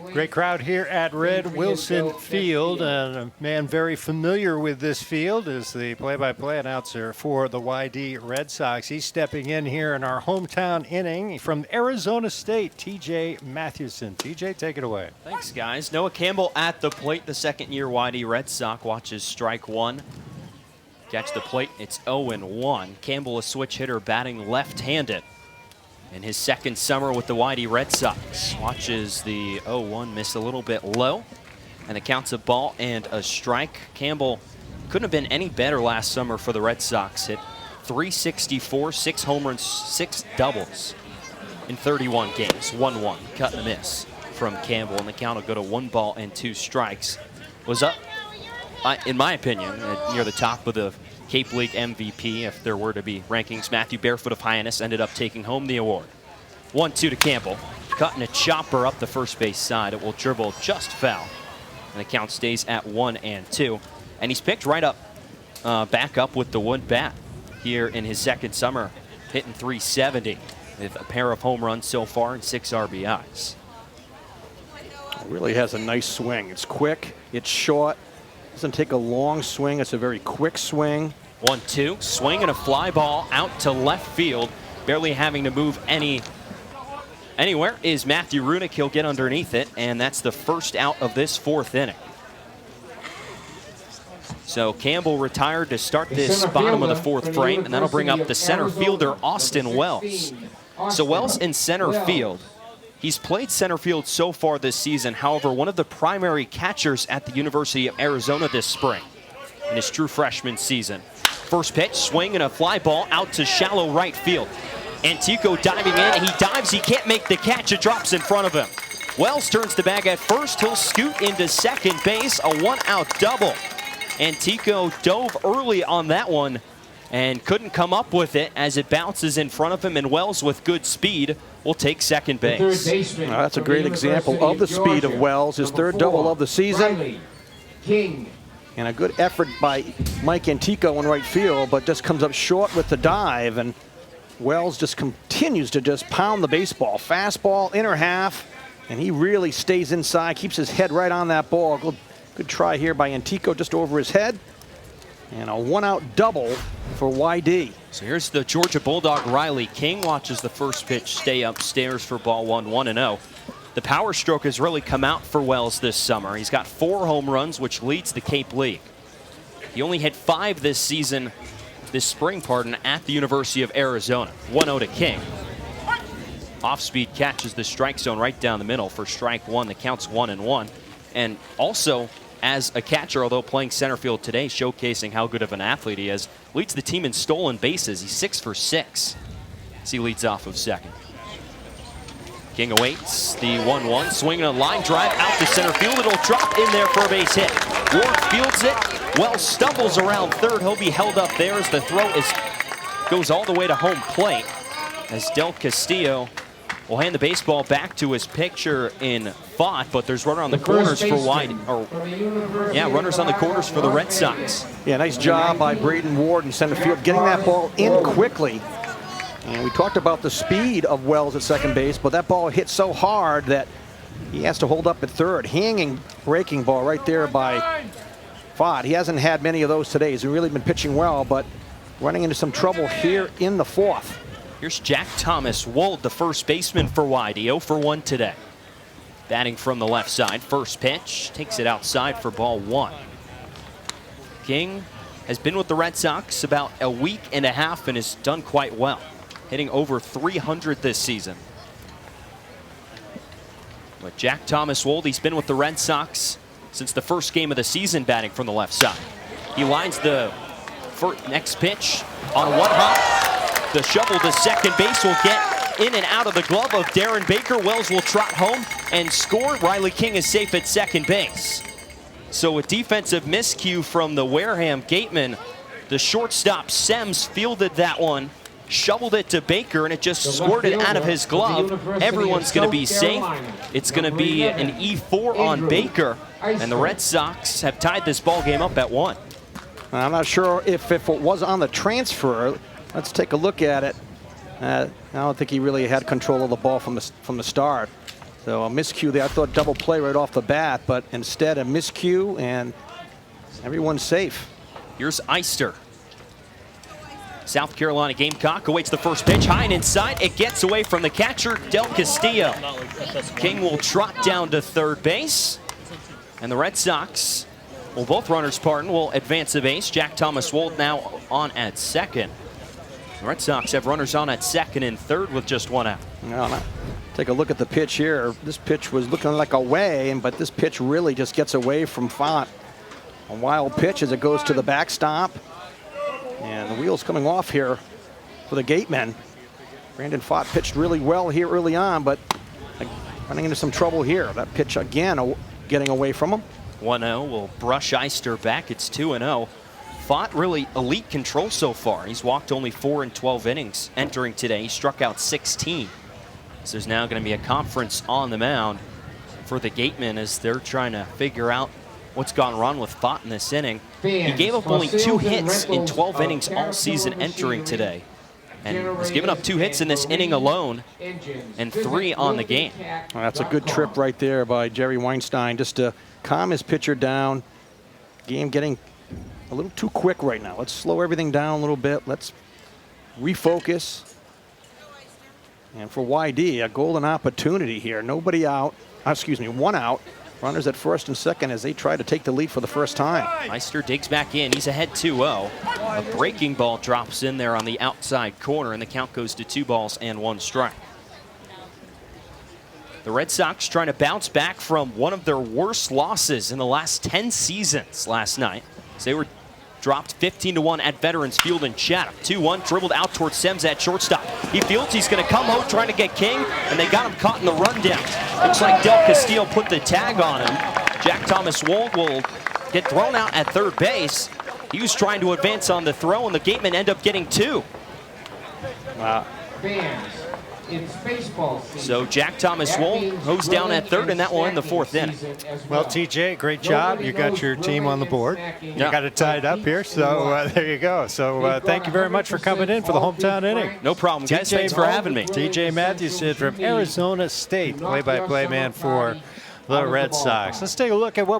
Great crowd here at Red Wilson Field, and a man very familiar with this field is the play-by-play announcer for the YD Red Sox. He's stepping in here in our hometown inning from Arizona State, TJ Mathewson. TJ, take it away. Thanks, guys. Noah Campbell at the plate. The second-year YD Red Sox watches strike one. Catch the plate. It's 0-1. Campbell, a switch hitter, batting left-handed. In his second summer with the YD Red Sox. Watches the 0-1 miss a little bit low. And the count's a ball and a strike. Campbell couldn't have been any better last summer for the Red Sox. Hit .364, 6 home runs, 6 doubles in 31 games. 1-1, cut and a miss from Campbell. And the count will go to 1 ball and 2 strikes. Was up, in my opinion, near the top of the Cape League MVP, if there were to be rankings. Matthew Barefoot of Hyannis ended up taking home the award. 1-2 to Campbell. Cutting a chopper up the first base side. It will dribble just foul. And the count stays at 1-2. And he's picked right up, back up with the wood bat here in his second summer, hitting .370 with a pair of home runs so far and 6 RBIs. Really has a nice swing. It's quick, it's short. Doesn't take a long swing. It's a very quick swing. 1-2, swing and a fly ball out to left field. Barely having to move anywhere is Matthew Runick. He'll get underneath it, and that's the first out of this 4th inning. So Campbell retired to start this bottom of the 4th frame, and that'll bring up the center fielder, Austin Wells. So Wells in center field. He's played center field so far this season. However, one of the primary catchers at the University of Arizona this spring in his true freshman season. First pitch, swing and a fly ball out to shallow right field. Antico diving in. He dives. He can't make the catch. It drops in front of him. Wells turns the bag at first. He'll scoot into second base. A 1-out double. Antico dove early on that one and couldn't come up with it as it bounces in front of him, and Wells with good speed will take second base. That's a great example of the speed of Wells. His 3rd double of the season. And a good effort by Mike Antico in right field, but just comes up short with the dive, and Wells just continues to just pound the baseball. Fastball, inner half, and he really stays inside, keeps his head right on that ball. Good try here by Antico, just over his head. And a 1-out double for YD. So here's the Georgia Bulldog, Riley King. Watches the first pitch stay upstairs for ball 1, 1-0. The power stroke has really come out for Wells this summer. He's got 4 home runs, which leads the Cape League. He only hit 5 this season, this spring, pardon, at the University of Arizona. 1-0 to King. Off-speed catches the strike zone right down the middle for strike 1. The count's 1-1. And also, as a catcher, although playing center field today, showcasing how good of an athlete he is, leads the team in stolen bases. He's 6 for 6 as he leads off of second. King awaits the 1-1, swinging a line drive out to center field. It'll drop in there for a base hit. Ward fields it. Wells stumbles around third. He'll be held up there as the throw goes all the way to home plate, as Del Castillo will hand the baseball back to his pitcher in Fott, but there's runner on the corners for runners on the corners for the Red Sox. Yeah, nice job by Braden Ward in center field, getting that ball in quickly. And we talked about the speed of Wells at second base, but that ball hit so hard that he has to hold up at third. Hanging breaking ball right there by Fott. He hasn't had many of those today. He's really been pitching well, but running into some trouble here in the 4th. Here's Jack Thomas Wold, the first baseman for YD, 0 for 1 today. Batting from the left side. First pitch, takes it outside for ball 1. King has been with the Red Sox about a week and a half and has done quite well, hitting over 300 this season. But Jack Thomas Wold, he's been with the Red Sox since the first game of the season, batting from the left side. He lines the next pitch on one hop. The shovel to second base will get in and out of the glove of Darren Baker. Wells will trot home and score. Riley King is safe at second base. So a defensive miscue from the Wareham gateman. The shortstop Sems fielded that one, shoveled it to Baker, and it just squirted out of his glove. Everyone's going to be safe. It's going to be an E4 on Baker, and the Red Sox have tied this ball game up at 1. I'm not sure if it was on the transfer. Let's take a look at it. I don't think he really had control of the ball from the start. So a miscue there. I thought double play right off the bat, but instead a miscue, and everyone's safe. Here's Eister. South Carolina Gamecock awaits the first pitch. High and inside. It gets away from the catcher, Del Castillo. King will trot down to third base. And the Red Sox, well, both runners, will advance the base. Jack Thomas Wold now on at second. The Red Sox have runners on at second and third with just one out. Now, take a look at the pitch here. This pitch was looking like away, but this pitch really just gets away from Font. A wild pitch as it goes to the backstop. And the wheels coming off here for the Gatemen. Brandon Fott pitched really well here early on, but running into some trouble here. That pitch again getting away from him. 1-0 will brush Eister back. It's 2-0. Fott really elite control so far. He's walked only 4 in 12 innings entering today. He struck out 16. So there's now going to be a conference on the mound for the Gatemen as they're trying to figure out what's gone wrong with Fott in this inning. He gave up only 2 hits in 12 innings all season entering today. And has given up 2 hits in this inning alone and 3 on the game. Well, that's a good trip right there by Jerry Weinstein just to calm his pitcher down. Game getting a little too quick right now. Let's slow everything down a little bit. Let's refocus. And for YD, a golden opportunity here. Nobody out. Excuse me, 1 out. Runners at first and second as they try to take the lead for the first time. Eister digs back in. He's ahead 2-0. A breaking ball drops in there on the outside corner, and the count goes to 2 balls and 1 strike. The Red Sox trying to bounce back from one of their worst losses in the last 10 seasons last night. So they were dropped 15-1 at Veterans Field in Chatham. 2-1, dribbled out towards Sims at shortstop. He fields, he's going to come home trying to get King, and they got him caught in the rundown. Looks like Del Castillo put the tag on him. Jack Thomas Wold will get thrown out at third base. He was trying to advance on the throw, and the Gatemen end up getting 2. Wow. It's baseball season. So Jack Thomas Wold goes down at third, and that will end the 4th inning. Well, TJ, great job. You got your team on the board. You got it tied up here, so there you go. So thank you very much for coming in for the hometown inning. No problem, guys. Thanks for having me. TJ Mathewson from Arizona State, play-by-play man for the Red Sox. Let's take a look at what